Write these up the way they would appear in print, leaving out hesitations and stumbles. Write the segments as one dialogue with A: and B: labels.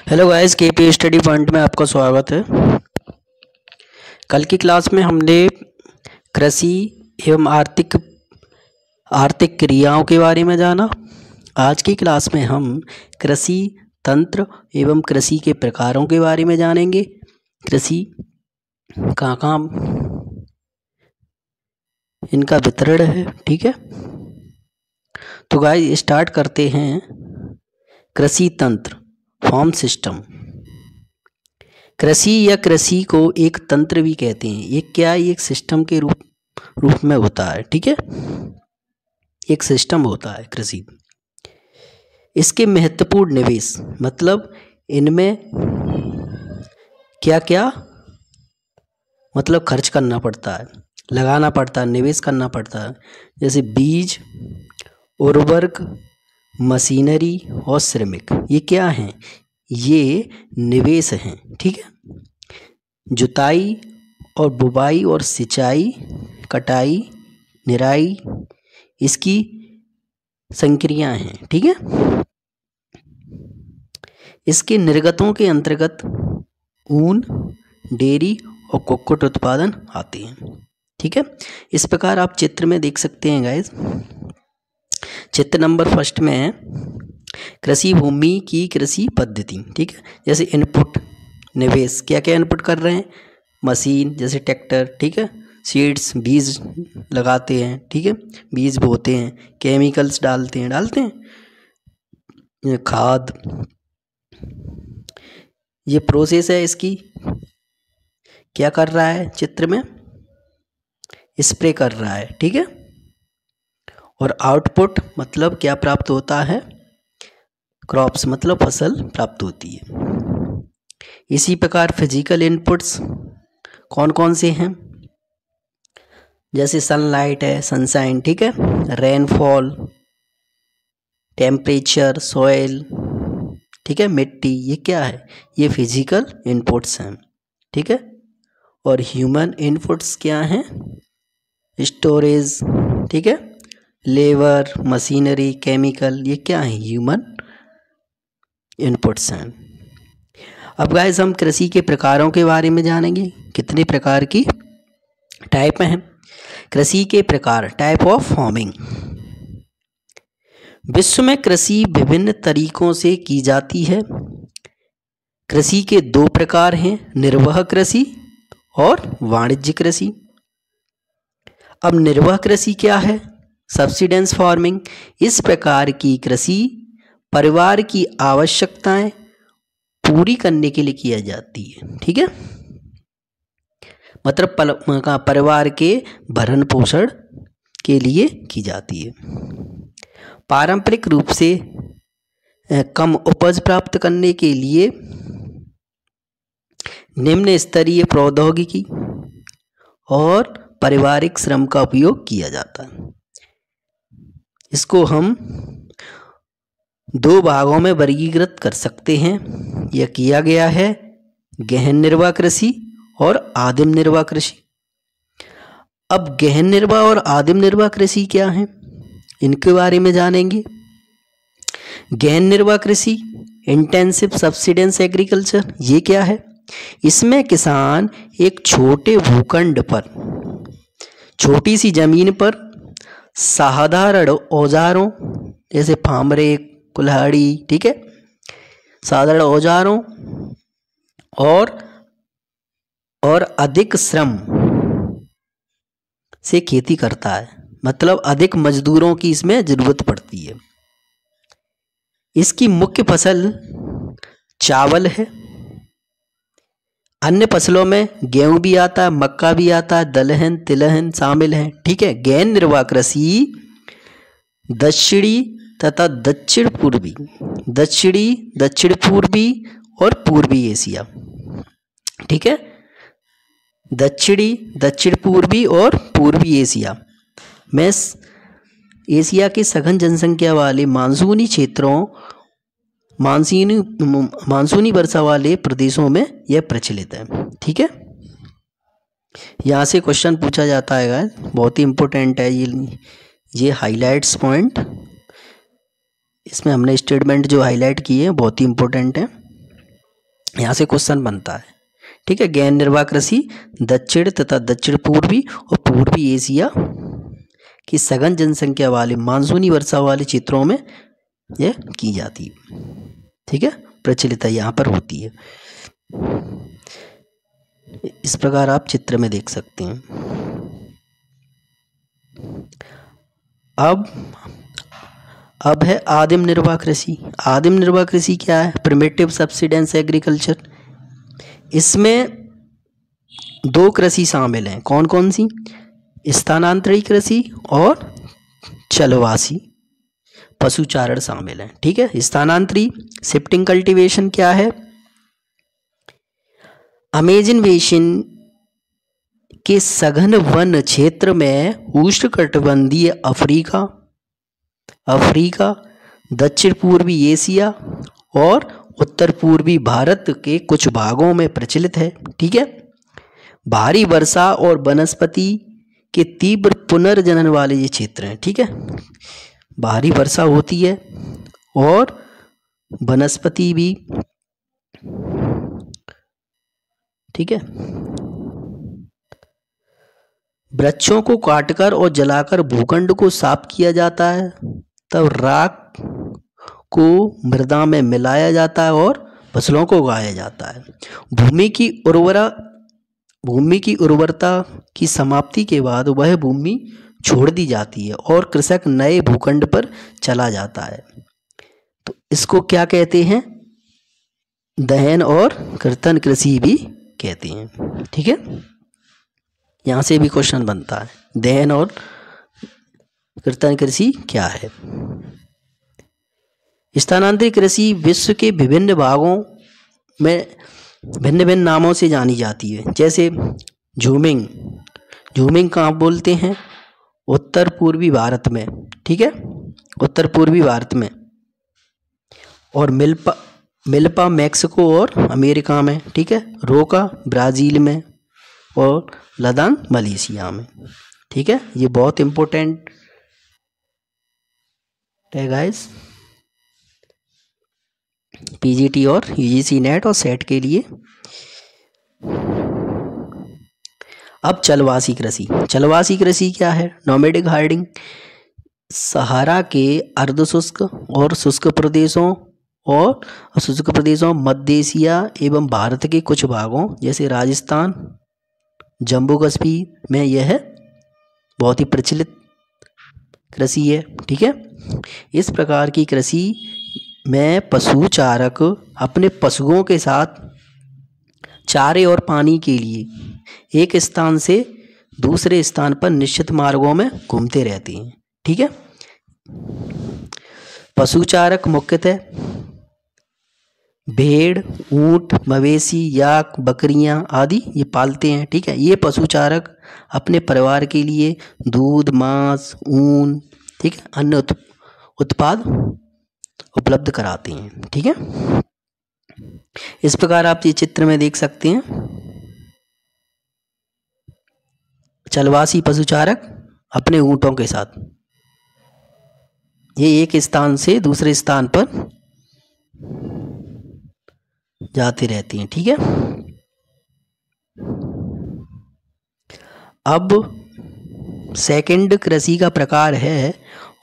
A: Hello guys, KP study point में आपका स्वागत है। कल की क्लास में हमने कृषि एवं आर्थिक क्रियाओं के बारे में जाना। आज की क्लास में हम कृषि तंत्र एवं कृषि के प्रकारों के बारे में जानेंगे। कृषि कहाँ इनका वितरण है, ठीक है। तो गाइस स्टार्ट करते हैं। कृषि तंत्र, फार्म सिस्टम। कृषि या कृषि को एक तंत्र भी कहते हैं। ये क्या है? एक सिस्टम के रूप में होता है, ठीक है। एक सिस्टम होता है कृषि। इसके महत्वपूर्ण निवेश, मतलब इनमें क्या क्या मतलब खर्च करना पड़ता है, लगाना पड़ता है, निवेश करना पड़ता है। जैसे बीज, उर्वरक, मशीनरी और श्रमिक, ये क्या हैं? ये निवेश हैं, ठीक है। जुताई और बुवाई और सिंचाई, कटाई, निराई, इसकी संक्रियाएं हैं, ठीक है। इसके निर्गतों के अंतर्गत ऊन, डेयरी और कुक्कुट उत्पादन आते हैं, ठीक है। इस प्रकार आप चित्र में देख सकते हैं गाइस। चित्र नंबर फर्स्ट में है कृषि भूमि की कृषि पद्धति, ठीक है। जैसे इनपुट, निवेश, क्या क्या इनपुट कर रहे हैं? मशीन जैसे ट्रैक्टर, ठीक है। सीड्स, बीज लगाते हैं, ठीक है, बीज बोते हैं। केमिकल्स डालते हैं खाद, ये प्रोसेस है इसकी। क्या कर रहा है चित्र में? स्प्रे कर रहा है, ठीक है। और आउटपुट मतलब क्या प्राप्त होता है? क्रॉप्स मतलब फसल प्राप्त होती है। इसी प्रकार फिजिकल इनपुट्स कौन कौन से हैं? जैसे सनलाइट है, सनशाइन, ठीक है, रेनफॉल, टेम्परेचर, सॉइल, ठीक है, मिट्टी, ये क्या है? ये फिजिकल इनपुट्स हैं, ठीक है। और ह्यूमन इनपुट्स क्या हैं? स्टोरेज, ठीक है, लेबर, मशीनरी, केमिकल, ये क्या है? ह्यूमन इनपुट्स हैं। अब गाइस हम कृषि के प्रकारों के बारे में जानेंगे। कितने प्रकार की टाइप हैं कृषि के प्रकार? Type of farming. विश्व में कृषि विभिन्न तरीकों से की जाती है। कृषि के दो प्रकार हैं, निर्वाह कृषि और वाणिज्य कृषि। अब निर्वाह कृषि क्या है? Subsidence farming. इस प्रकार की कृषि परिवार की आवश्यकताएं पूरी करने के लिए किया जाती है, ठीक है। मतलब परिवार के भरण पोषण के लिए की जाती है। पारंपरिक रूप से कम उपज प्राप्त करने के लिए निम्न स्तरीय प्रौद्योगिकी और पारिवारिक श्रम का उपयोग किया जाता है। इसको हम दो भागों में वर्गीकृत कर सकते हैं। यह किया गया है गहन निर्वाह कृषि और आदिम निर्वाह कृषि। अब गहन निर्वाह और आदिम निर्वाह कृषि क्या है, इनके बारे में जानेंगे। गहन निर्वाह कृषि, इंटेंसिव सब्सिडेंस एग्रीकल्चर, ये क्या है? इसमें किसान एक छोटे भूखंड पर, छोटी सी जमीन पर साधारण औजारों जैसे फामरे, कुल्हाड़ी, ठीक है, साधारण औजारों और अधिक श्रम से खेती करता है। मतलब अधिक मजदूरों की इसमें जरूरत पड़ती है। इसकी मुख्य फसल चावल है। अन्य फसलों में गेहूं भी आता है, मक्का भी आता है, दलहन, तिलहन शामिल हैं, ठीक है। गहन निर्वाह कृषि दक्षिणी तथा दक्षिण पूर्वी और पूर्वी एशिया, ठीक है। दक्षिण पूर्वी और पूर्वी एशिया में एशिया के सघन जनसंख्या वाले मानसूनी क्षेत्रों, मानसूनी वर्षा वाले प्रदेशों में यह प्रचलित है, ठीक है। यहाँ से क्वेश्चन पूछा जाता है गाइस, बहुत ही इंपॉर्टेंट है ये हाइलाइट्स पॉइंट। इसमें हमने स्टेटमेंट जो हाईलाइट किए हैं बहुत ही इंपॉर्टेंट है। यहाँ से क्वेश्चन बनता है, ठीक है। गैर निर्वाह कृषि दक्षिण तथा दक्षिण पूर्वी और पूर्वी एशिया की सघन जनसंख्या वाले मानसूनी वर्षा वाले क्षेत्रों में यह की जाती है, ठीक है, प्रचलित है, यहाँ पर होती है। इस प्रकार आप चित्र में देख सकते हैं। अब है आदिम निर्वाह कृषि। आदिम निर्वाह कृषि क्या है? Primitive subsidence agriculture. इसमें दो कृषि शामिल हैं, कौन कौन सी? स्थानांतरित कृषि और चलवासी पशुचारण शामिल हैं, ठीक है। स्थानांतरित शिफ्टिंग कल्टीवेशन क्या है? अमेज़न बेसिन के सघन वन क्षेत्र में उष्णकटिबंधीय अफ्रीका, दक्षिण पूर्वी एशिया और उत्तर पूर्वी भारत के कुछ भागों में प्रचलित है, ठीक है। भारी वर्षा और वनस्पति के तीव्र पुनर्जनन वाले ये क्षेत्र हैं, ठीक है। भारी वर्षा होती है और वनस्पति भी, ठीक है। वृक्षों को काटकर और जलाकर भूखंड को साफ किया जाता है, तब राख को मृदा में मिलाया जाता है और फसलों को उगाया जाता है। भूमि की उर्वरता की समाप्ति के बाद वह भूमि छोड़ दी जाती है और कृषक नए भूखंड पर चला जाता है। तो इसको क्या कहते हैं? दहन और कर्तन कृषि भी कहते हैं, ठीक है। यहाँ से भी क्वेश्चन बनता है, दहन और कर्तन कृषि क्या है? स्थानांतरित कृषि विश्व के विभिन्न भागों में भिन्न भिन्न नामों से जानी जाती है, जैसे झूमिंग कहाँ बोलते हैं? उत्तर पूर्वी भारत में, ठीक है, उत्तर पूर्वी भारत में। और मिल्पा मैक्सिको और अमेरिका में, ठीक है। रोका ब्राज़ील में और लदांग मलेशिया में, ठीक है। ये बहुत इम्पोर्टेंट है गाइस, पीजीटी और यूजीसी नेट और सेट के लिए। अब चलवासी कृषि क्या है? Nomadic Hardinge. सहारा के अर्धशुष्क और शुष्क प्रदेशों मध्य एशिया एवं भारत के कुछ भागों जैसे राजस्थान, जम्मू कश्मीर में यह बहुत ही प्रचलित कृषि है, ठीक है। इस प्रकार की कृषि में पशुचारक अपने पशुओं के साथ चारे और पानी के लिए एक स्थान से दूसरे स्थान पर निश्चित मार्गों में घूमते रहते हैं, ठीक है। पशुचारक मुख्यतः भेड़, ऊंट, मवेशी, याक, बकरियां आदि ये पालते हैं, ठीक है। ये पशुचारक अपने परिवार के लिए दूध, मांस, ऊन, ठीक है, अन्य उत्पाद उपलब्ध कराते हैं, ठीक है। इस प्रकार आप ये चित्र में देख सकते हैं, चलवासी पशुचारक अपने ऊंटों के साथ ये एक स्थान से दूसरे स्थान पर जाते रहते हैं, ठीक है। अब सेकंड कृषि का प्रकार है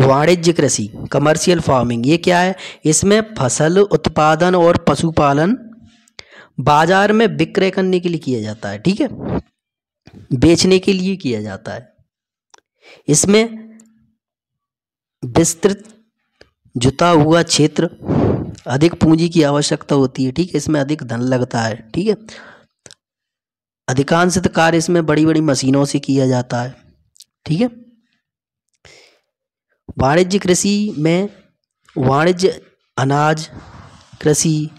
A: वाणिज्य कृषि, कमर्शियल फार्मिंग। ये क्या है? इसमें फसल उत्पादन और पशुपालन बाजार में विक्रय करने के लिए किया जाता है, ठीक है, बेचने के लिए किया जाता है। इसमें विस्तृत जुता हुआ क्षेत्र, अधिक पूंजी की आवश्यकता होती है, ठीक है, इसमें अधिक धन लगता है, ठीक है। अधिकांश कार्य इसमें बड़ी बड़ी मशीनों से किया जाता है, ठीक है। वाणिज्य कृषि में वाणिज्य अनाज कृषि,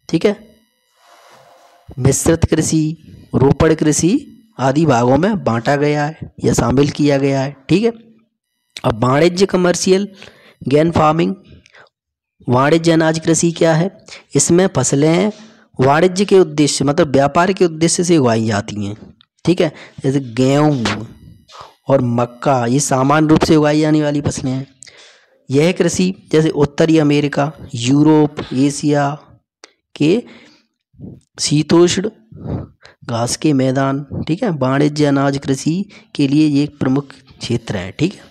A: ठीक है, मिश्रित कृषि, रोपड़ कृषि आदि भागों में बांटा गया है या शामिल किया गया है, ठीक है। अब वाणिज्य कमर्शियल गेन फार्मिंग, वाणिज्य अनाज कृषि क्या है? इसमें फसलें वाणिज्य के उद्देश्य मतलब व्यापार के उद्देश्य से उगाई जाती हैं, ठीक है। जैसे गेहूँ और मक्का, ये सामान्य रूप से उगाई जाने वाली फसलें हैं। यह कृषि जैसे उत्तरी अमेरिका, यूरोप, एशिया के शीतोष्ण घास के मैदान, ठीक है, वाणिज्य अनाज कृषि के लिए ये एक प्रमुख क्षेत्र है। ठीक है,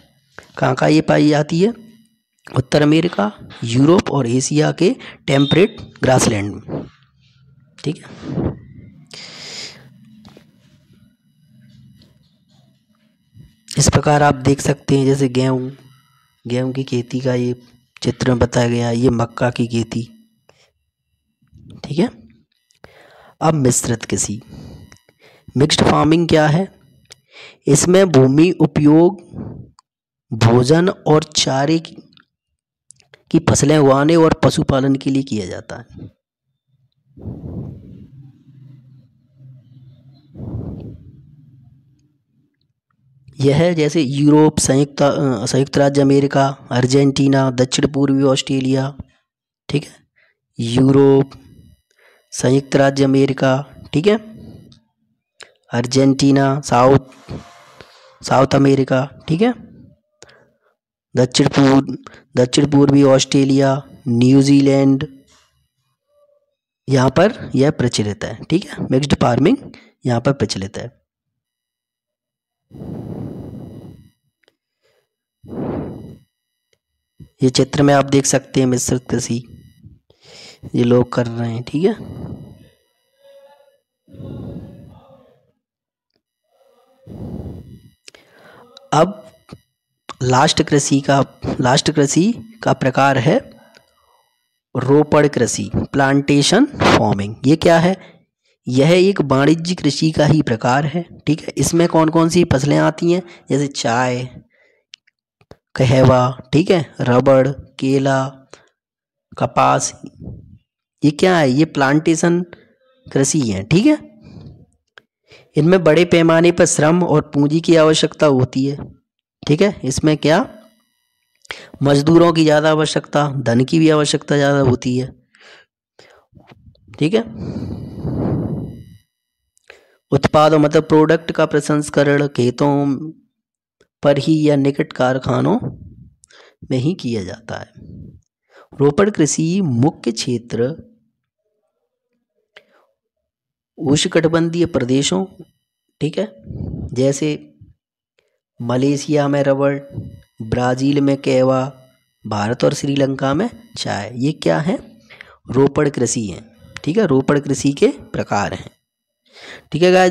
A: कहाँ ये पाई जाती है? उत्तर अमेरिका, यूरोप और एशिया के टेम्परेट ग्रासलैंड में। ठीक है, इस प्रकार आप देख सकते हैं जैसे गेहूं की खेती का ये चित्र में बताया गया है, ये मक्का की खेती। ठीक है, अब मिश्रित कृषि, मिक्स्ड फार्मिंग क्या है? इसमें भूमि उपयोग भोजन और चारे की फसलें उगाने और पशुपालन के लिए किया जाता है। यह जैसे यूरोप, संयुक्त राज्य अमेरिका, अर्जेंटीना, दक्षिण पूर्वी ऑस्ट्रेलिया। ठीक है, यूरोप, संयुक्त राज्य अमेरिका, ठीक है, अर्जेंटीना, साउथ अमेरिका, ठीक है, दक्षिण पूर्वी ऑस्ट्रेलिया, न्यूजीलैंड, यहाँ पर यह प्रचलित है। ठीक है, मिक्स्ड फार्मिंग यहाँ पर प्रचलित है। ये चित्र में आप देख सकते हैं मिश्रित कृषि ये लोग कर रहे हैं। ठीक है, अब लास्ट कृषि का प्रकार है रोपड़ कृषि, प्लांटेशन फार्मिंग। ये क्या है? यह एक वाणिज्य कृषि का ही प्रकार है। ठीक है, इसमें कौन कौन सी फसलें आती हैं? जैसे चाय, कहवा, ठीक है, रबड़, केला, कपास। ये क्या है? ये प्लांटेशन कृषि है। ठीक है, इनमें बड़े पैमाने पर श्रम और पूंजी की आवश्यकता होती है। ठीक है, इसमें क्या मजदूरों की ज़्यादा आवश्यकता, धन की भी आवश्यकता ज़्यादा होती है। ठीक है, उत्पादों मतलब प्रोडक्ट का प्रसंस्करण खेतों पर ही या निकट कारखानों में ही किया जाता है। रोपड़ कृषि मुख्य क्षेत्र उष्णकटिबंधीय प्रदेशों, ठीक है, जैसे मलेशिया में रबड़, ब्राज़ील में कहवा, भारत और श्रीलंका में चाय। ये क्या है? रोपड़ कृषि है। ठीक है, रोपड़ कृषि के प्रकार हैं। ठीक है गाइस।